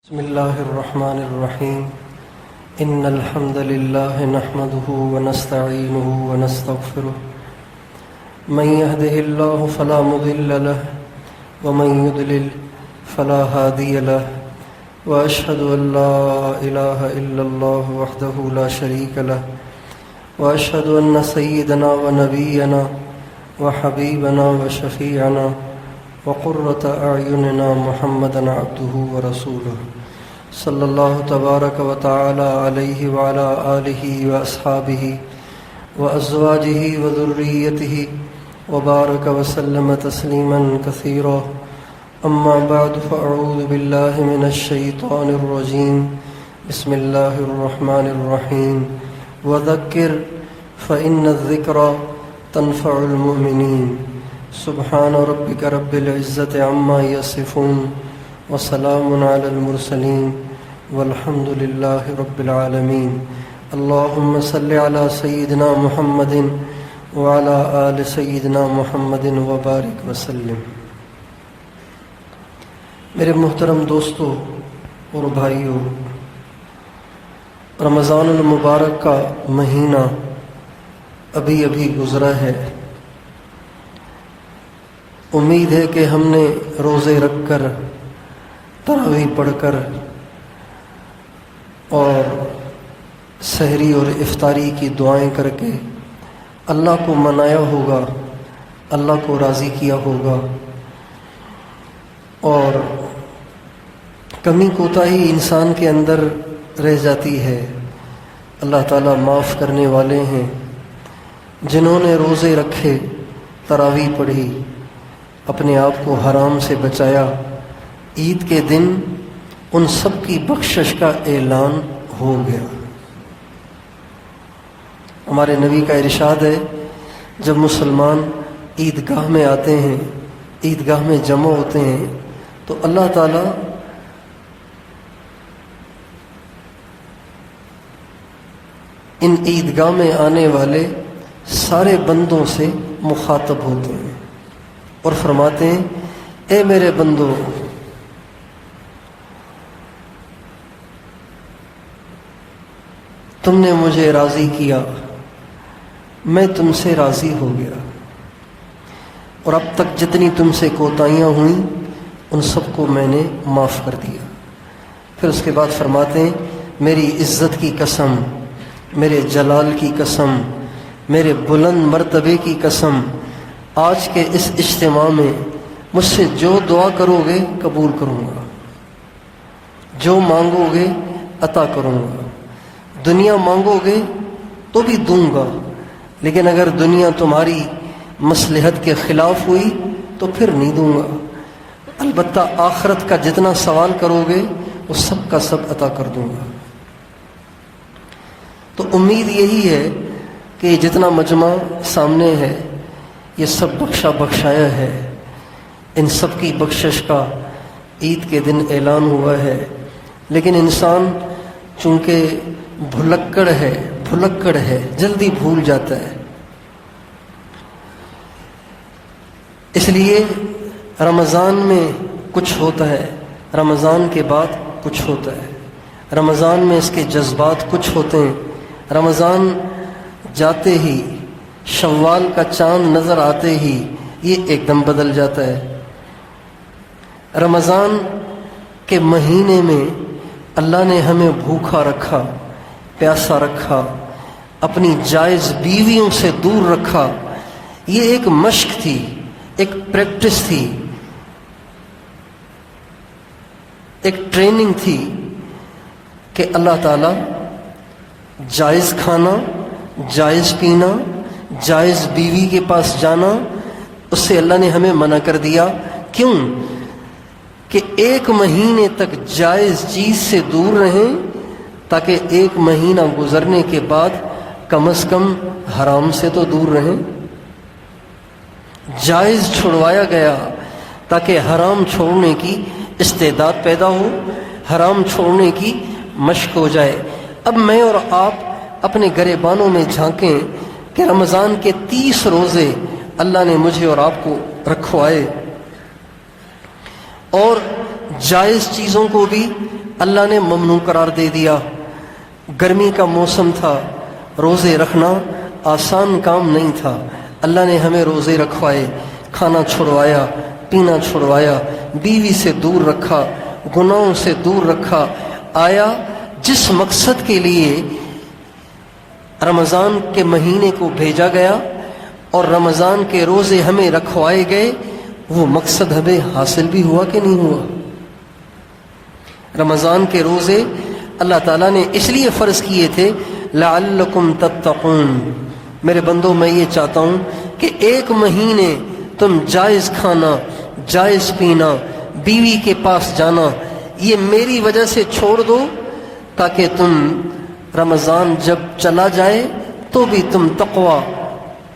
بسم الله الرحمن الرحيم إن الحمد لله نحمده ونستعينه ونستغفره من يهده الله فلا مضل له ومن يضلل فلا هادي له وأشهد أن لا إله إلا الله وحده لا شريك له وأشهد أن سيدنا ونبينا وحبيبنا وشفيعنا وقرة أعيننا محمدا عبده ورسوله صلى الله تبارك وتعالى عليه وعلى آله وأصحابه وأزواجه وذريته وبارك وسلم تسليما كثيرا أما بعد فأعوذ بالله من الشيطان الرجيم بسم الله الرحمن الرحيم وذكر فإن الذكرى تنفع المؤمنين سبحان ربك رب العزة عما يصفون وسلام على المرسلين والحمد لله رب العالمين اللهم صل على سيدنا محمد وعلى آل سيدنا محمد وبارك وسلم۔ میرے محترم دوستو اور بھائیو، رمضان المبارک کا مہینہ ابھی گزرا ہے۔ امید ہے کہ ہم نے روزے رکھ کر، تراویح پڑھ کر اور سحری اور افطاری کی دعائیں کر کے اللہ کو منایا ہوگا، اللہ کو راضی کیا ہوگا، اور کمی کوتاہی انسان کے اندر رہ جاتی ہے۔ اللہ تعالیٰ معاف کرنے والے ہیں۔ جنہوں نے روزے رکھے، تراویح پڑھی، اپنے آپ کو حرام سے بچایا، عید کے دن ان سب کی بخشش کا اعلان ہو گیا۔ ہمارے نبی کا ارشاد ہے، جب مسلمان عیدگاہ میں آتے ہیں، عیدگاہ میں جمع ہوتے ہیں، تو اللہ تعالیٰ ان عیدگاہ میں آنے والے سارے بندوں سے مخاطب ہوتے ہیں اور فرماتے ہیں، اے میرے بندو، تم نے مجھے راضی کیا، میں تم سے راضی ہو گیا، اور اب تک جتنی تم سے کوتاہیاں ہوئیں ان سب کو میں نے معاف کر دیا۔ پھر اس کے بعد فرماتے ہیں، میری عزت کی قسم، میرے جلال کی قسم، میرے بلند مرتبے کی قسم، آج کے اس اجتماع میں مجھ سے جو دعا کرو گے قبول کروں گا، جو مانگو گے عطا کروں گا، دنیا مانگو گے تو بھی دوں گا، لیکن اگر دنیا تمہاری مصلحت کے خلاف ہوئی تو پھر نہیں دوں گا، البتہ آخرت کا جتنا سوال کرو گے وہ سب کا سب عطا کر دوں گا۔ تو امید یہی ہے کہ جتنا مجمع سامنے ہے یہ سب بخشا بخشایا ہے، ان سب کی بخشش کا عید کے دن اعلان ہوا ہے، لیکن انسان چونکہ بھلکڑ ہے، جلدی بھول جاتا ہے۔ اس لیے رمضان میں کچھ ہوتا ہے، رمضان کے بعد کچھ ہوتا ہے، رمضان میں اس کے جذبات کچھ ہوتے ہیں، رمضان جاتے ہی، شوال کا چاند نظر آتے ہی یہ ایک دم بدل جاتا ہے۔ رمضان کے مہینے میں اللہ نے ہمیں بھوکا رکھا، پیاسا رکھا، اپنی جائز بیویوں سے دور رکھا۔ یہ ایک مشق تھی، ایک پریکٹس تھی، ایک ٹریننگ تھی کہ اللہ تعالیٰ جائز کھانا، جائز پینا، جائز بیوی کے پاس جانا، اس سے اللہ نے ہمیں منع کر دیا۔ کیوں؟ کہ ایک مہینے تک جائز چیز سے دور رہیں، تاکہ ایک مہینہ گزرنے کے بعد کم از کم حرام سے تو دور رہیں۔ جائز چھڑوایا گیا تاکہ حرام چھوڑنے کی استعداد پیدا ہو، حرام چھوڑنے کی مشق ہو جائے۔ اب میں اور آپ اپنے گریبانوں میں جھانکیں کہ رمضان کے 30 روزے اللہ نے مجھے اور آپ کو رکھوائے، اور جائز چیزوں کو بھی اللہ نے ممنوع قرار دے دیا۔ گرمی کا موسم تھا، روزے رکھنا آسان کام نہیں تھا، اللہ نے ہمیں روزے رکھوائے، کھانا چھڑوایا، پینا چھڑوایا، بیوی سے دور رکھا، گناہوں سے دور رکھا۔ آیا جس مقصد کے لیے رمضان کے مہینے کو بھیجا گیا اور رمضان کے روزے ہمیں رکھوائے گئے، وہ مقصد ہمیں حاصل بھی ہوا کہ نہیں ہوا؟ رمضان کے روزے اللہ تعالیٰ نے اس لیے فرض کیے تھے لعلکم تتقون۔ میرے بندوں، میں یہ چاہتا ہوں کہ ایک مہینے تم جائز کھانا، جائز پینا، بیوی کے پاس جانا، یہ میری وجہ سے چھوڑ دو، تاکہ تم رمضان جب چلا جائے تو بھی تم تقوی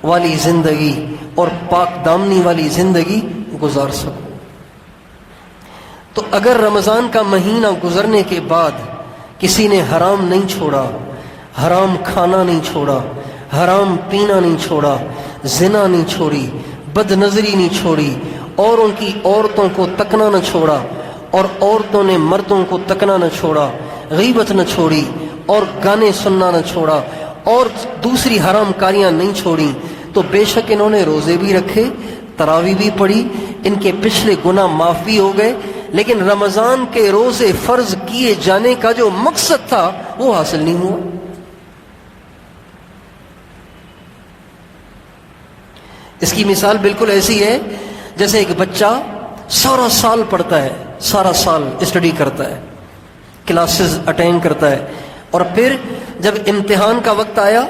والی زندگی اور پاک دامنی والی زندگی گزار سکو۔ تو اگر رمضان کا مہینہ گزرنے کے بعد کسی نے حرام نہیں چھوڑا، حرام کھانا نہیں چھوڑا، حرام پینا نہیں چھوڑا، زنا نہیں چھوڑی، بد نظری نہیں چھوڑی، اوروں کی عورتوں کو تکنا نہ چھوڑا اور عورتوں نے مردوں کو تکنا نہ چھوڑا، غیبت نہ چھوڑی اور گانے سننا نہ چھوڑا اور دوسری حرام کاریاں نہیں چھوڑی، تو بے شک انہوں نے روزے بھی رکھے، تراویح بھی پڑھی، ان کے پچھلے گناہ معاف بھی ہو گئے، لیکن رمضان کے روزے فرض کیے جانے کا جو مقصد تھا وہ حاصل نہیں ہوا۔ اس کی مثال بالکل ایسی ہے جیسے ایک بچہ سارا سال پڑھتا ہے، سارا سال اسٹڈی کرتا ہے، کلاسز اٹینڈ کرتا ہے، اور پھر جب امتحان کا وقت آیا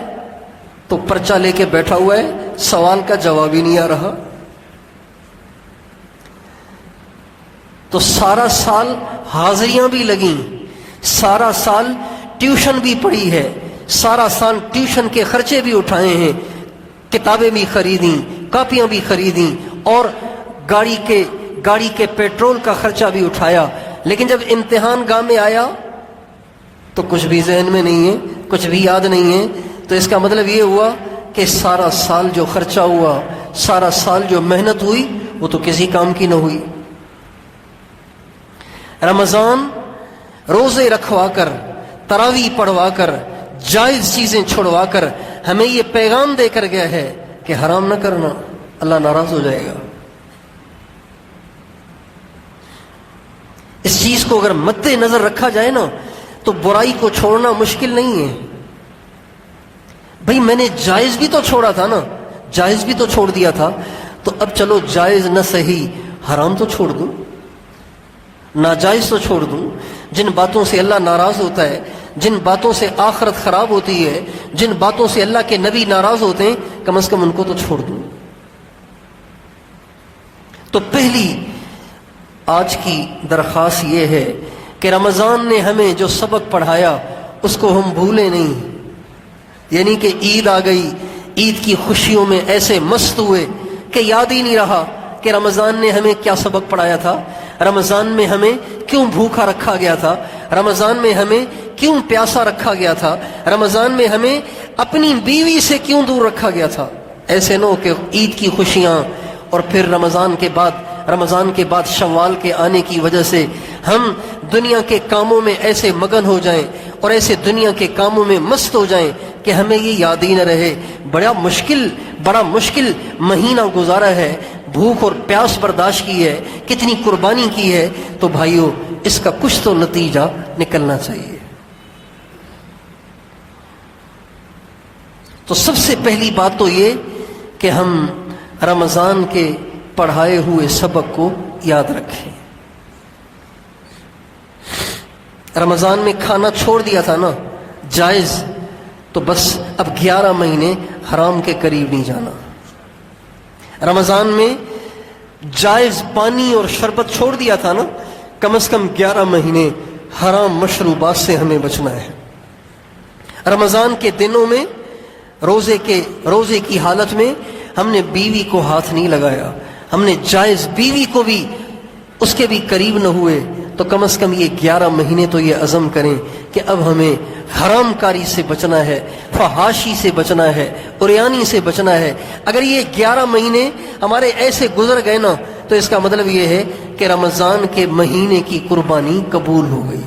تو پرچہ لے کے بیٹھا ہوا ہے، سوال کا جواب ہی نہیں آ رہا۔ تو سارا سال حاضریاں بھی لگیں، سارا سال ٹیوشن بھی پڑھی ہے، سارا سال ٹیوشن کے خرچے بھی اٹھائے ہیں، کتابیں بھی خریدیں، کاپیاں بھی خریدیں، اور گاڑی کے پیٹرول کا خرچہ بھی اٹھایا، لیکن جب امتحان گاہ میں آیا تو کچھ بھی ذہن میں نہیں ہے، کچھ بھی یاد نہیں ہے۔ تو اس کا مطلب یہ ہوا کہ سارا سال جو خرچہ ہوا، سارا سال جو محنت ہوئی، وہ تو کسی کام کی نہ ہوئی۔ رمضان روزے رکھوا کر، تراویح پڑھوا کر، جائز چیزیں چھڑوا کر ہمیں یہ پیغام دے کر گیا ہے کہ حرام نہ کرنا، اللہ ناراض ہو جائے گا۔ اس چیز کو اگر مد نظر رکھا جائے نا تو برائی کو چھوڑنا مشکل نہیں ہے۔ بھئی میں نے جائز بھی تو چھوڑا تھا نا، جائز بھی تو چھوڑ دیا تھا، تو اب چلو جائز نہ صحیح حرام تو چھوڑ دوں، ناجائز تو چھوڑ دوں۔ جن باتوں سے اللہ ناراض ہوتا ہے، جن باتوں سے آخرت خراب ہوتی ہے، جن باتوں سے اللہ کے نبی ناراض ہوتے ہیں، کم از کم ان کو تو چھوڑ دوں۔ تو پہلی آج کی درخواست یہ ہے کہ رمضان نے ہمیں جو سبق پڑھایا اس کو ہم بھولیں نہیں، یعنی کہ عید آ گئی، عید کی خوشیوں میں ایسے مست ہوئے کہ یاد ہی نہیں رہا کہ رمضان نے ہمیں کیا سبق پڑھایا تھا، رمضان میں ہمیں کیوں بھوکا رکھا گیا تھا، رمضان میں ہمیں کیوں پیاسا رکھا گیا تھا، رمضان میں ہمیں اپنی بیوی سے کیوں دور رکھا گیا تھا۔ ایسے نہ ہو کہ عید کی خوشیاں اور پھر رمضان کے بعد شوال کے آنے کی وجہ سے ہم دنیا کے کاموں میں ایسے مگن ہو جائیں اور ایسے دنیا کے کاموں میں مست ہو جائیں کہ ہمیں یہ یاد ہی نہ رہے۔ بڑا مشکل مہینہ گزارا ہے، بھوک اور پیاس برداشت کی ہے، کتنی قربانی کی ہے، تو بھائیو اس کا کچھ تو نتیجہ نکلنا چاہیے۔ تو سب سے پہلی بات تو یہ کہ ہم رمضان کے پڑھائے ہوئے سبق کو یاد رکھیں۔ رمضان میں کھانا چھوڑ دیا تھا نا جائز، تو بس اب 11 مہینے حرام کے قریب نہیں جانا۔ رمضان میں جائز پانی اور شربت چھوڑ دیا تھا نا، کم از کم 11 مہینے حرام مشروبات سے ہمیں بچنا ہے۔ رمضان کے دنوں میں روزے کی حالت میں ہم نے بیوی کو ہاتھ نہیں لگایا، ہم نے جائز بیوی کو بھی اس کے بھی قریب نہ ہوئے، تو کم از کم یہ 11 مہینے تو یہ عزم کریں کہ اب ہمیں حرام کاری سے بچنا ہے، فحاشی سے بچنا ہے، عریانی سے بچنا ہے۔ اگر یہ 11 مہینے ہمارے ایسے گزر گئے نا تو اس کا مطلب یہ ہے کہ رمضان کے مہینے کی قربانی قبول ہو گئی۔